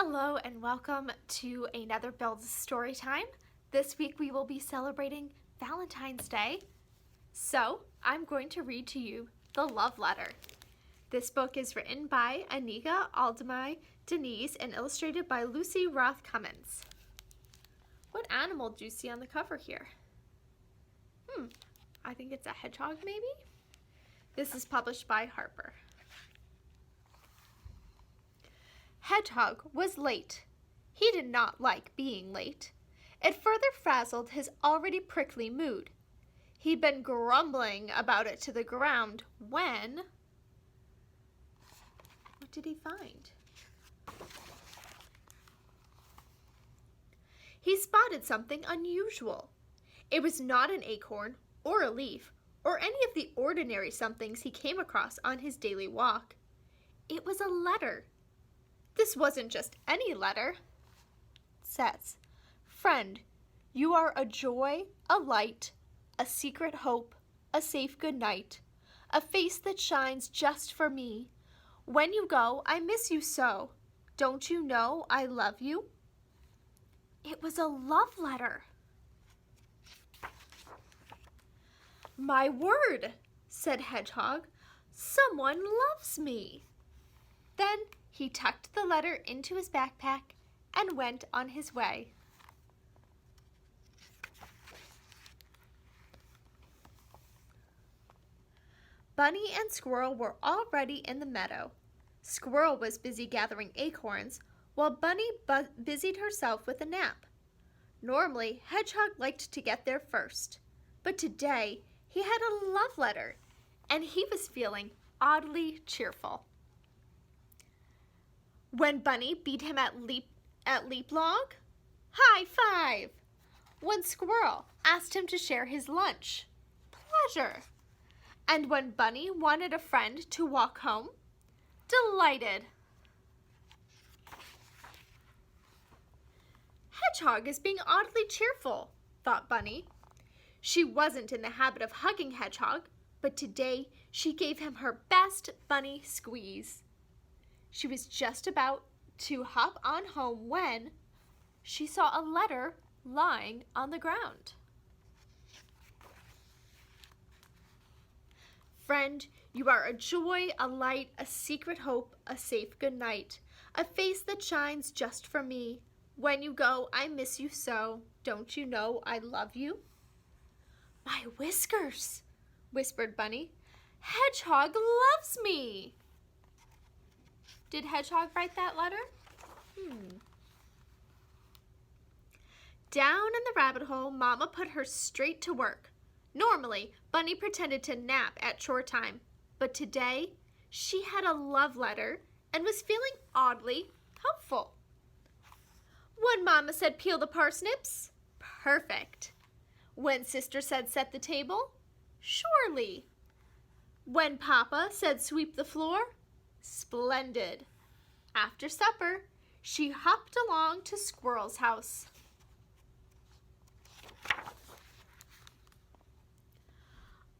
Hello and welcome to another Build Story Time. This week we will be celebrating Valentine's Day. So I'm going to read to you The Love Letter. This book is written by Aniga Aldemai Denise and illustrated by Lucy Roth Cummins. What animal do you see on the cover here? I think it's a hedgehog maybe? This is published by Harper. Hedgehog was late. He did not like being late. It further frazzled his already prickly mood. He'd been grumbling about it to the ground when... What did he find? He spotted something unusual. It was not an acorn or a leaf or any of the ordinary somethings he came across on his daily walk. It was a letter. This wasn't just any letter. It says, "Friend, you are a joy, a light, a secret hope, a safe good night, a face that shines just for me. When you go, I miss you so. Don't you know I love you?" It was a love letter. "My word," said Hedgehog, "someone loves me." Then he tucked the letter into his backpack and went on his way. Bunny and Squirrel were already in the meadow. Squirrel was busy gathering acorns, while Bunny busied herself with a nap. Normally, Hedgehog liked to get there first, but today he had a love letter, and he was feeling oddly cheerful. When Bunny beat him at leap log, high five. When Squirrel asked him to share his lunch, pleasure. And when Bunny wanted a friend to walk home, delighted. Hedgehog is being oddly cheerful, thought Bunny. She wasn't in the habit of hugging Hedgehog, but today she gave him her best bunny squeeze. She was just about to hop on home when she saw a letter lying on the ground. "Friend, you are a joy, a light, a secret hope, a safe good night, a face that shines just for me. When you go, I miss you so. Don't you know I love you?" "My whiskers," whispered Bunny. "Hedgehog loves me." Did Hedgehog write that letter? Down in the rabbit hole, Mama put her straight to work. Normally, Bunny pretended to nap at chore time, but today she had a love letter and was feeling oddly hopeful. When Mama said peel the parsnips, perfect. When Sister said set the table, surely. When Papa said sweep the floor, splendid. After supper, she hopped along to Squirrel's house.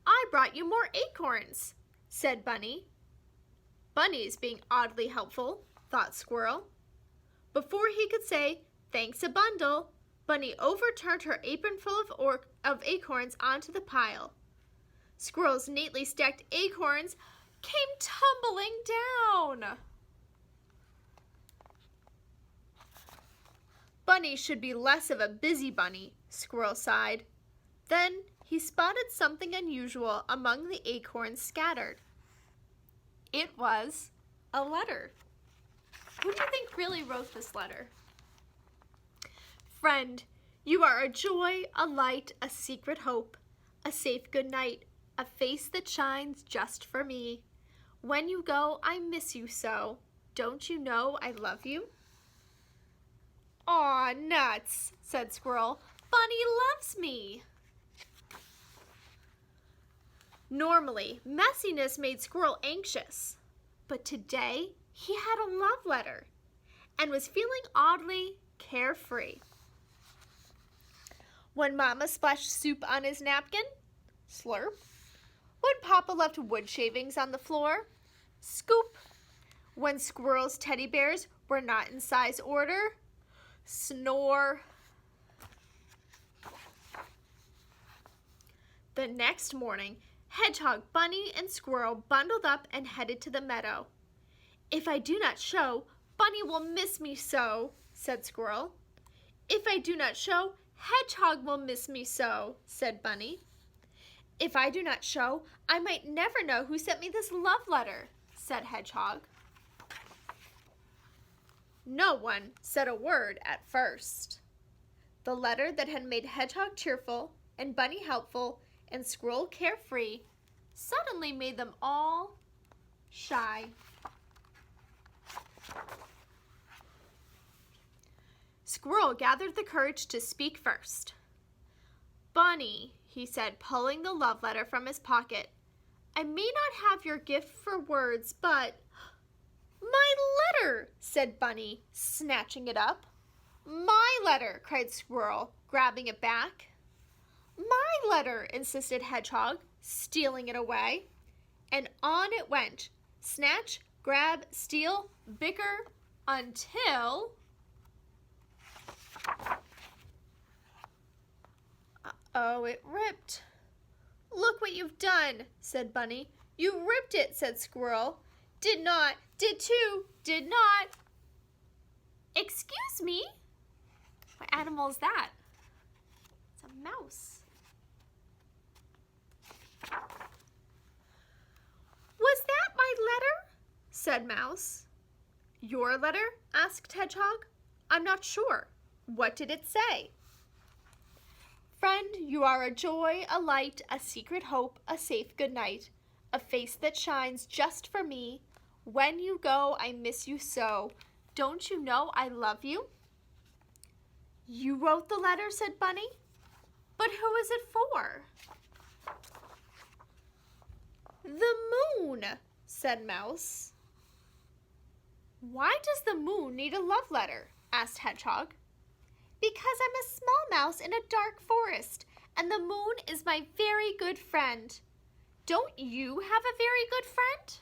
"I brought you more acorns," said Bunny. Bunny's being oddly helpful, thought Squirrel. Before he could say, "Thanks a bundle," Bunny overturned her apron full of acorns onto the pile. Squirrel's neatly stacked acorns came tumbling down. Bunny should be less of a busy bunny, Squirrel sighed. Then he spotted something unusual among the acorns scattered. It was a letter. Who do you think really wrote this letter? "Friend, you are a joy, a light, a secret hope, a safe good night, a face that shines just for me. When you go, I miss you so. Don't you know I love you?" "Aw, nuts," said Squirrel. "Bunny loves me." Normally, messiness made Squirrel anxious, but today he had a love letter and was feeling oddly carefree. When Mama splashed soup on his napkin, slurp. When Papa left wood shavings on the floor, scoop. when Squirrel's teddy bears were not in size order. Snore. The next morning, Hedgehog, Bunny, and Squirrel bundled up and headed to the meadow. "If I do not show, Bunny will miss me so," said Squirrel. "If I do not show, Hedgehog will miss me so," said Bunny. "If I do not show, I might never know who sent me this love letter," said Hedgehog. No one said a word at first. The letter that had made Hedgehog cheerful and Bunny helpful and Squirrel carefree suddenly made them all shy. Squirrel gathered the courage to speak first. "Bunny," he said, pulling the love letter from his pocket, "I may not have your gift for words, but—" "My letter!" said Bunny, snatching it up. "My letter!" cried Squirrel, grabbing it back. "My letter!" insisted Hedgehog, stealing it away. And on it went. Snatch, grab, steal, bicker, until... Uh-oh, it ripped. "Look what you've done," said Bunny. "You ripped it," said Squirrel. "Did not, did too, did not." "Excuse me? What animal is that?" "It's a mouse." "Was that my letter?" said Mouse. "Your letter?" asked Hedgehog. "I'm not sure. What did it say?" "Friend, you are a joy, a light, a secret hope, a safe good night, a face that shines just for me. When you go, I miss you so. Don't you know I love you?" "You wrote the letter," said Bunny. "But who is it for?" "The moon," said Mouse. "Why does the moon need a love letter?" asked Hedgehog. "Because I'm a small mouse in a dark forest, and the moon is my very good friend. Don't you have a very good friend?"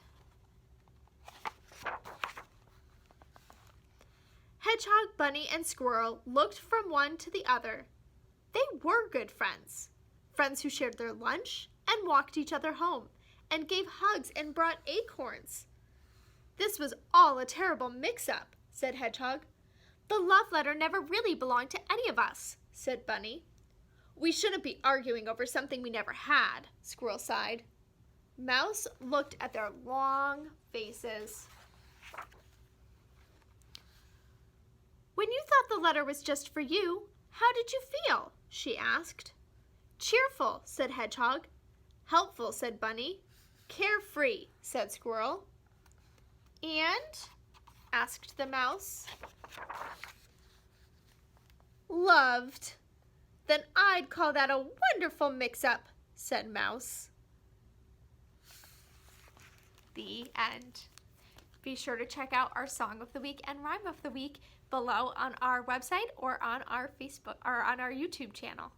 Hedgehog, Bunny, and Squirrel looked from one to the other. They were good friends. Friends who shared their lunch and walked each other home and gave hugs and brought acorns. "This was all a terrible mix-up," said Hedgehog. "The love letter never really belonged to any of us," said Bunny. "We shouldn't be arguing over something we never had," Squirrel sighed. Mouse looked at their long faces. "When you thought the letter was just for you, how did you feel?" she asked. "Cheerful," said Hedgehog. "Helpful," said Bunny. "Carefree," said Squirrel. "And?" asked the Mouse. "Loved. Then I'd call that a wonderful mix-up," said Mouse. The end. Be sure to check out our Song of the Week and Rhyme of the Week below on our website or on our Facebook or on our YouTube channel.